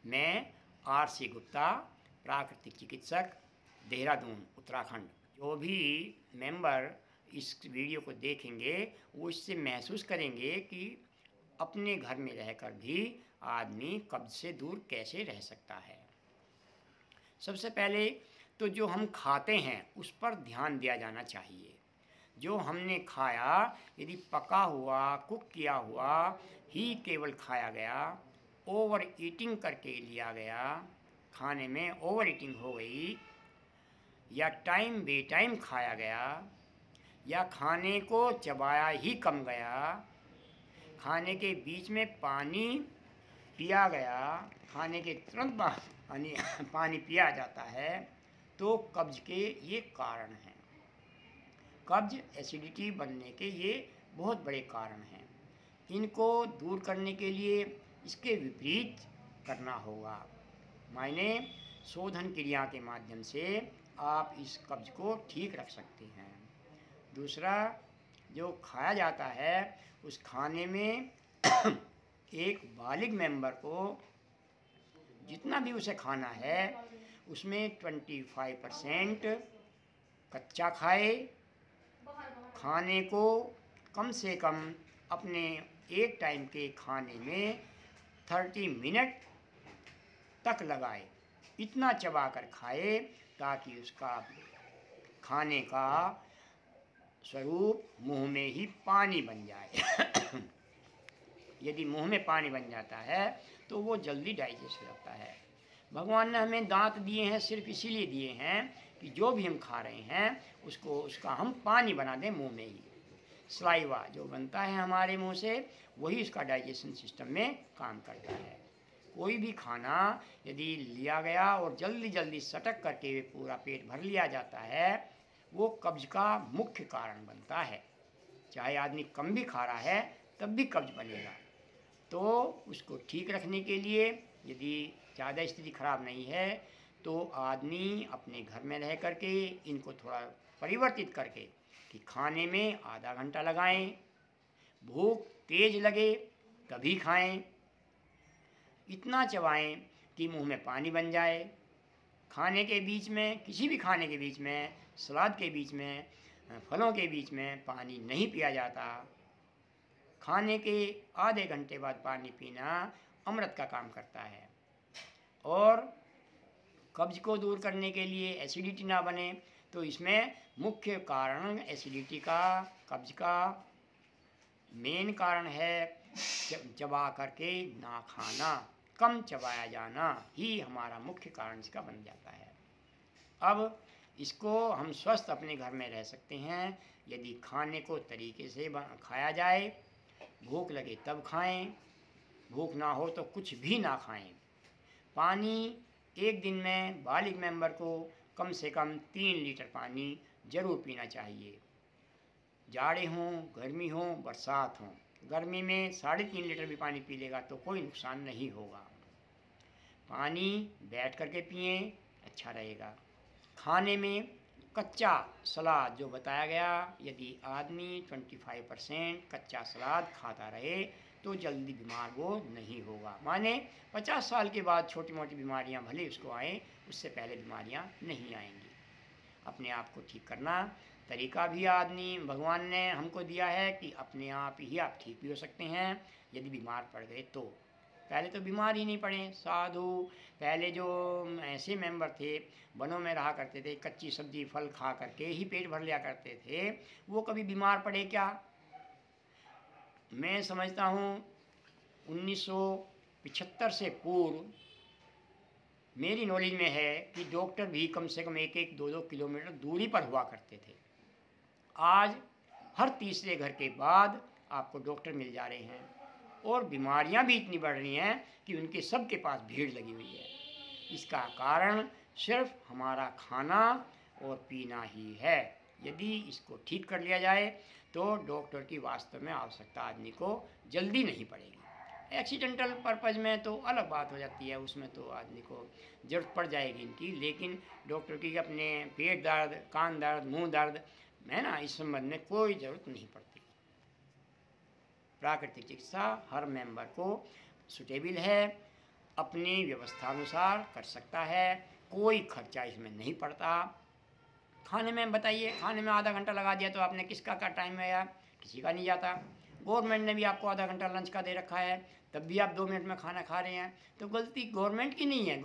मैं R.C. गुप्ता, प्राकृतिक चिकित्सक, देहरादून, उत्तराखंड। जो भी मेंबर इस वीडियो को देखेंगे वो इससे महसूस करेंगे कि अपने घर में रहकर भी आदमी कब्ज से दूर कैसे रह सकता है। सबसे पहले तो जो हम खाते हैं उस पर ध्यान दिया जाना चाहिए। जो हमने खाया यदि पका हुआ, कुक किया हुआ ही केवल खाया गया, ओवर ईटिंग करके लिया गया, खाने में ओवर ईटिंग हो गई, या टाइम बे टाइम खाया गया, या खाने को चबाया ही कम गया, खाने के बीच में पानी पिया गया, खाने के तुरंत बाद पानी पिया जाता है, तो कब्ज के ये कारण हैं। कब्ज एसिडिटी बनने के ये बहुत बड़े कारण हैं। इनको दूर करने के लिए इसके विपरीत करना होगा, माने शोधन क्रिया के माध्यम से आप इस कब्ज को ठीक रख सकते हैं। दूसरा, जो खाया जाता है उस खाने में एक बालिग मेंबर को जितना भी उसे खाना है उसमें 25% कच्चा खाए। खाने को कम से कम अपने एक टाइम के खाने में 30 मिनट तक लगाए, इतना चबा कर खाए ताकि उसका खाने का स्वरूप मुंह में ही पानी बन जाए। यदि मुंह में पानी बन जाता है तो वो जल्दी डाइजेस्ट हो जाता है। भगवान ने हमें दांत दिए हैं सिर्फ इसीलिए दिए हैं कि जो भी हम खा रहे हैं उसका हम पानी बना दें मुंह में ही। सलाइवा जो बनता है हमारे मुंह से वही उसका डाइजेशन सिस्टम में काम करता है। कोई भी खाना यदि लिया गया और जल्दी जल्दी सटक करके पूरा पेट भर लिया जाता है वो कब्ज का मुख्य कारण बनता है। चाहे आदमी कम भी खा रहा है तब भी कब्ज बनेगा। तो उसको ठीक रखने के लिए यदि ज़्यादा स्थिति खराब नहीं है तो आदमी अपने घर में रह करके इनको थोड़ा परिवर्तित करके कि खाने में आधा घंटा लगाएं, भूख तेज लगे तभी खाएं, इतना चबाएं कि मुंह में पानी बन जाए। खाने के बीच में, किसी भी खाने के बीच में, सलाद के बीच में, फलों के बीच में पानी नहीं पिया जाता। खाने के आधे घंटे बाद पानी पीना अमृत का काम करता है। और कब्ज को दूर करने के लिए एसिडिटी ना बने तो इसमें मुख्य कारण एसिडिटी का, कब्ज का मेन कारण है चबा करके ना खाना, कम चबाया जाना ही हमारा मुख्य कारण इसका बन जाता है। अब इसको हम स्वस्थ अपने घर में रह सकते हैं यदि खाने को तरीके से खाया जाए। भूख लगे तब खाएं, भूख ना हो तो कुछ भी ना खाएं। पानी एक दिन में बालिग मेंबर को कम से कम 3 लीटर पानी जरूर पीना चाहिए। जाड़े हों, गर्मी हो, बरसात हो। गर्मी में 3.5 लीटर भी पानी पी लेगा तो कोई नुकसान नहीं होगा। पानी बैठ करके पिएं, अच्छा रहेगा। खाने में कच्चा सलाद जो बताया गया, यदि आदमी 25% कच्चा सलाद खाता रहे तो जल्दी बीमार वो नहीं होगा। माने 50 साल के बाद छोटी मोटी बीमारियां भले उसको आए, उससे पहले बीमारियां नहीं आएंगी। अपने आप को ठीक करना तरीका भी आदमी भगवान ने हमको दिया है कि अपने आप ही आप ठीक भी हो सकते हैं यदि बीमार पड़ गए तो। पहले तो बीमार ही नहीं पड़े। साधु पहले जो ऐसे मेंबर थे वनों में रहा करते थे, कच्ची सब्जी फल खा करके ही पेट भर लिया करते थे, वो कभी बीमार पड़े क्या? मैं समझता हूँ 1975 से पूर्व मेरी नॉलेज में है कि डॉक्टर भी कम से कम 1-1, 2-2 किलोमीटर दूरी पर हुआ करते थे। आज हर तीसरे घर के बाद आपको डॉक्टर मिल जा रहे हैं और बीमारियां भी इतनी बढ़ रही हैं कि उनके सबके पास भीड़ लगी हुई है। इसका कारण सिर्फ हमारा खाना और पीना ही है। यदि इसको ठीक कर लिया जाए तो डॉक्टर की वास्तव में आवश्यकता आदमी को जल्दी नहीं पड़ेगी। एक्सीडेंटल पर्पज़ में तो अलग बात हो जाती है, उसमें तो आदमी को ज़रूरत पड़ जाएगी इनकी, लेकिन डॉक्टर की अपने पेट दर्द, कान दर्द, मुंह दर्द है ना, इस संबंध में कोई ज़रूरत नहीं पड़ती। प्राकृतिक चिकित्सा हर मेंबर को सुटेबल है। अपनी व्यवस्थानुसार कर सकता है, कोई खर्चा इसमें नहीं पड़ता। खाने में बताइए, खाने में आधा घंटा लगा दिया तो आपने किसका टाइम है यार, किसी का नहीं जाता। गवर्नमेंट ने भी आपको आधा घंटा लंच का दे रखा है, तब भी आप 2 मिनट में खाना खा रहे हैं। तो गलती गवर्नमेंट की नहीं है,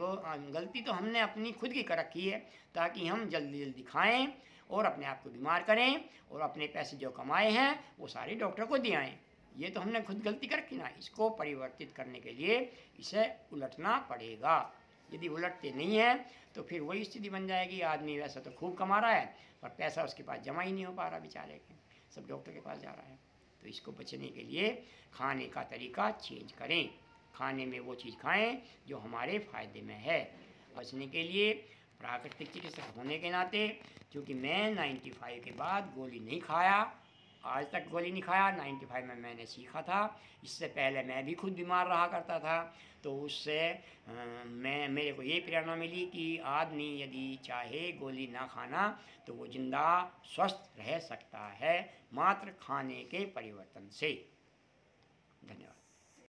गलती तो हमने अपनी खुद की कर रखी है, ताकि हम जल्दी जल्दी खाएं और अपने आप को बीमार करें और अपने पैसे जो कमाए हैं वो सारे डॉक्टर को दे आएँ। ये तो हमने खुद गलती कर रखी ना। इसको परिवर्तित करने के लिए इसे उलटना पड़ेगा। यदि उलटते नहीं है तो फिर वही स्थिति बन जाएगी, आदमी वैसा तो खूब कमा रहा है पर पैसा उसके पास जमा ही नहीं हो पा रहा बेचारे के, सब डॉक्टर के पास जा रहा है। तो इसको बचने के लिए खाने का तरीका चेंज करें, खाने में वो चीज़ खाएं जो हमारे फ़ायदे में है। बचने के लिए प्राकृतिक चिकित्सक होने के नाते, क्योंकि मैं 95 के बाद गोली नहीं खाया, आज तक गोली नहीं खाया, 95 में मैंने सीखा था। इससे पहले मैं भी खुद बीमार रहा करता था, तो उससे मेरे को ये प्रेरणा मिली कि आदमी यदि चाहे गोली ना खाना तो वो जिंदा स्वस्थ रह सकता है, मात्र खाने के परिवर्तन से। धन्यवाद।